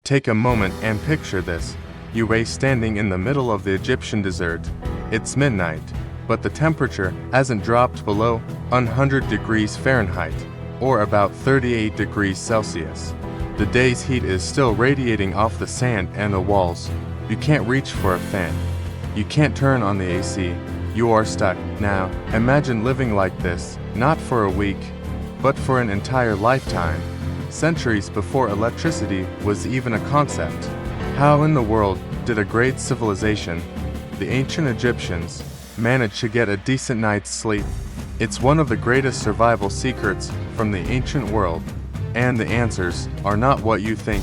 Take a moment and picture this. You are standing in the middle of the Egyptian desert. It's midnight, but the temperature hasn't dropped below 100 degrees Fahrenheit, or about 38 degrees Celsius. The day's heat is still radiating off the sand and the walls. You can't reach for a fan. You can't turn on the AC. You are stuck. Now, imagine living like this, not for a week, but for an entire lifetime. Centuries before electricity was even a concept. How in the world did a great civilization, the ancient Egyptians, manage to get a decent night's sleep? It's one of the greatest survival secrets from the ancient world, and the answers are not what you think.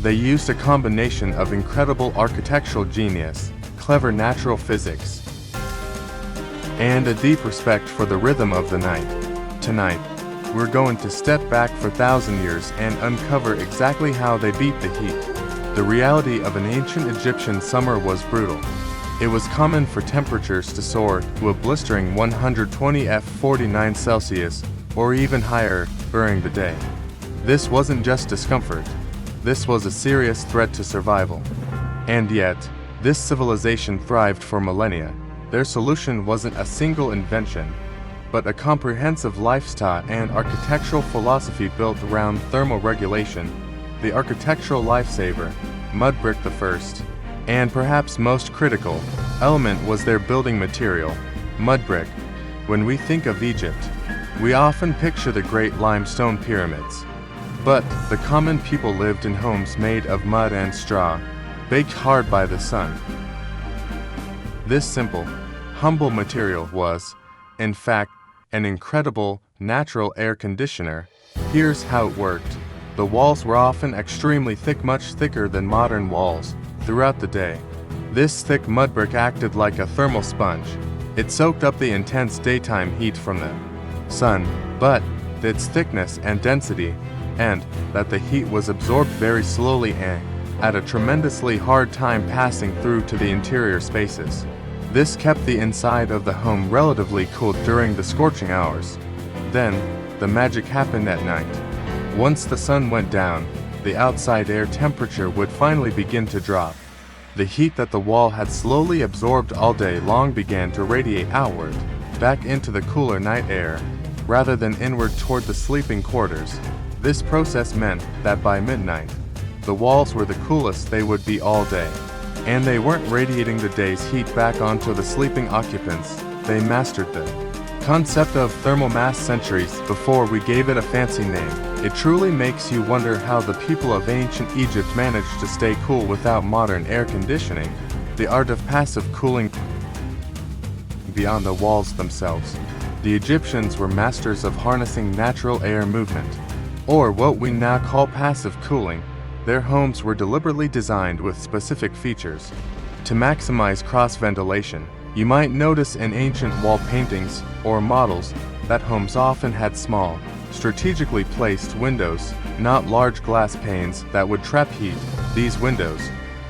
They used a combination of incredible architectural genius, clever natural physics, and a deep respect for the rhythm of the night. Tonight, we're going to step back for 1,000 years and uncover exactly how they beat the heat. The reality of an ancient Egyptian summer was brutal. It was common for temperatures to soar to a blistering 120 F49 Celsius or even higher during the day. This wasn't just discomfort. This was a serious threat to survival. And yet, this civilization thrived for millennia. Their solution wasn't a single invention, but a comprehensive lifestyle and architectural philosophy built around thermal regulation. The architectural lifesaver, mudbrick the first, and perhaps most critical, element was their building material, mudbrick. When we think of Egypt, we often picture the great limestone pyramids. But the common people lived in homes made of mud and straw, baked hard by the sun. This simple, humble material was, in fact, an incredible natural air conditioner. Here's how it worked. The walls were often extremely thick, much thicker than modern walls. Throughout the day, this thick mudbrick acted like a thermal sponge. It soaked up the intense daytime heat from the sun, but its thickness and density, and that the heat was absorbed very slowly and at a tremendously hard time passing through to the interior spaces. This kept the inside of the home relatively cool during the scorching hours. Then, the magic happened at night. Once the sun went down, the outside air temperature would finally begin to drop. The heat that the wall had slowly absorbed all day long began to radiate outward, back into the cooler night air, rather than inward toward the sleeping quarters. This process meant that by midnight, the walls were the coolest they would be all day. And they weren't radiating the day's heat back onto the sleeping occupants. They mastered the concept of thermal mass centuries before we gave it a fancy name. It truly makes you wonder how the people of ancient Egypt managed to stay cool without modern air conditioning. The art of passive cooling beyond the walls themselves. The Egyptians were masters of harnessing natural air movement, or what we now call passive cooling. Their homes were deliberately designed with specific features to maximize cross-ventilation. You might notice in ancient wall paintings or models that homes often had small, strategically placed windows, not large glass panes that would trap heat. These windows,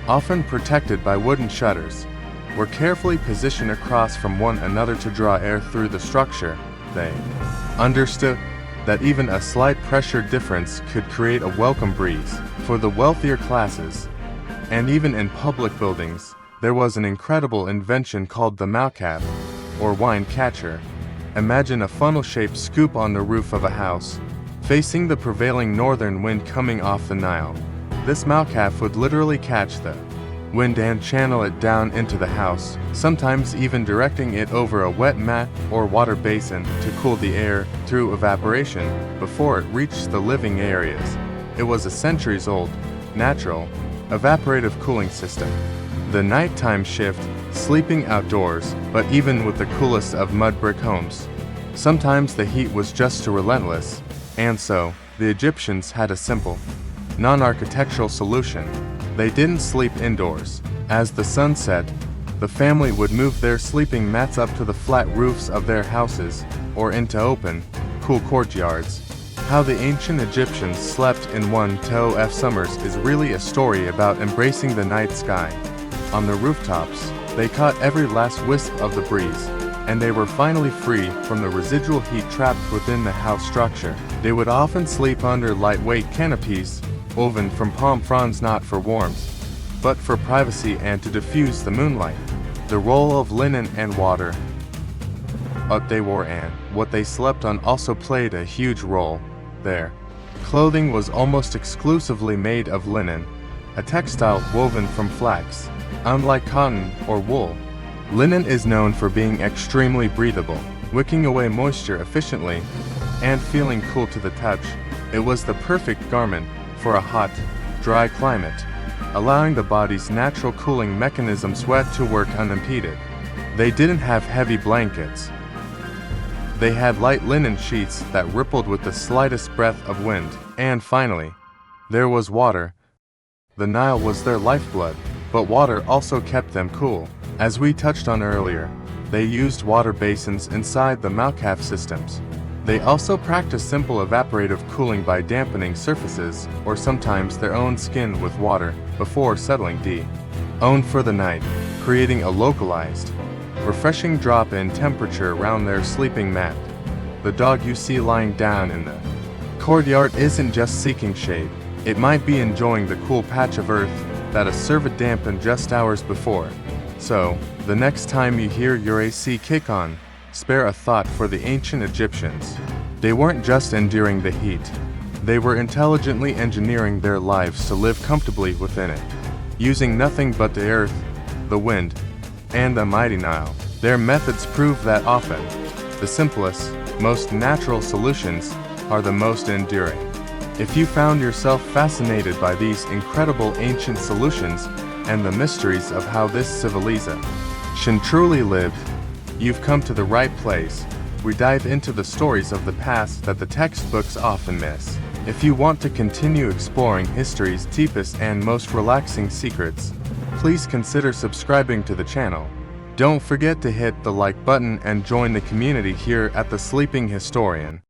often protected by wooden shutters, were carefully positioned across from one another to draw air through the structure. They understood that even a slight pressure difference could create a welcome breeze for the wealthier classes. And even in public buildings, there was an incredible invention called the Malqaf, or wine catcher. Imagine a funnel-shaped scoop on the roof of a house, facing the prevailing northern wind coming off the Nile. This Malqaf would literally catch the wind and channel it down into the house, sometimes even directing it over a wet mat or water basin to cool the air through evaporation before it reached the living areas. It was a centuries-old, natural, evaporative cooling system. The nighttime shift, sleeping outdoors, but even with the coolest of mud brick homes, sometimes the heat was just too relentless, and so the Egyptians had a simple, non-architectural solution. They didn't sleep indoors. As the sun set, the family would move their sleeping mats up to the flat roofs of their houses or into open, cool courtyards. How the ancient Egyptians slept in 1-2 summers is really a story about embracing the night sky. On the rooftops, they caught every last wisp of the breeze, and they were finally free from the residual heat trapped within the house structure. They would often sleep under lightweight canopies, woven from palm fronds not for warmth, but for privacy and to diffuse the moonlight. The role of linen and water. What they wore and what they slept on also played a huge role. Their clothing was almost exclusively made of linen, a textile woven from flax. Unlike cotton or wool, linen is known for being extremely breathable, wicking away moisture efficiently, and feeling cool to the touch. It was the perfect garment for a hot, dry climate, allowing the body's natural cooling mechanism sweat to work unimpeded. They didn't have heavy blankets. They had light linen sheets that rippled with the slightest breath of wind. And finally, there was water. The Nile was their lifeblood, but water also kept them cool. As we touched on earlier, they used water basins inside the Malqaf systems. They also practiced simple evaporative cooling by dampening surfaces, or sometimes their own skin with water, before settling down for the night, creating a localized, refreshing drop in temperature around their sleeping mat. The dog you see lying down in the courtyard isn't just seeking shade, it might be enjoying the cool patch of earth that a servant dampened just hours before. So, the next time you hear your AC kick on, spare a thought for the ancient Egyptians. They weren't just enduring the heat, they were intelligently engineering their lives to live comfortably within it, using nothing but the earth, the wind, and the mighty Nile. Their methods prove that often, the simplest, most natural solutions are the most enduring. If you found yourself fascinated by these incredible ancient solutions and the mysteries of how this civilization truly lived, you've come to the right place. We dive into the stories of the past that the textbooks often miss. If you want to continue exploring history's deepest and most relaxing secrets, please consider subscribing to the channel. Don't forget to hit the like button and join the community here at The Sleeping Historian.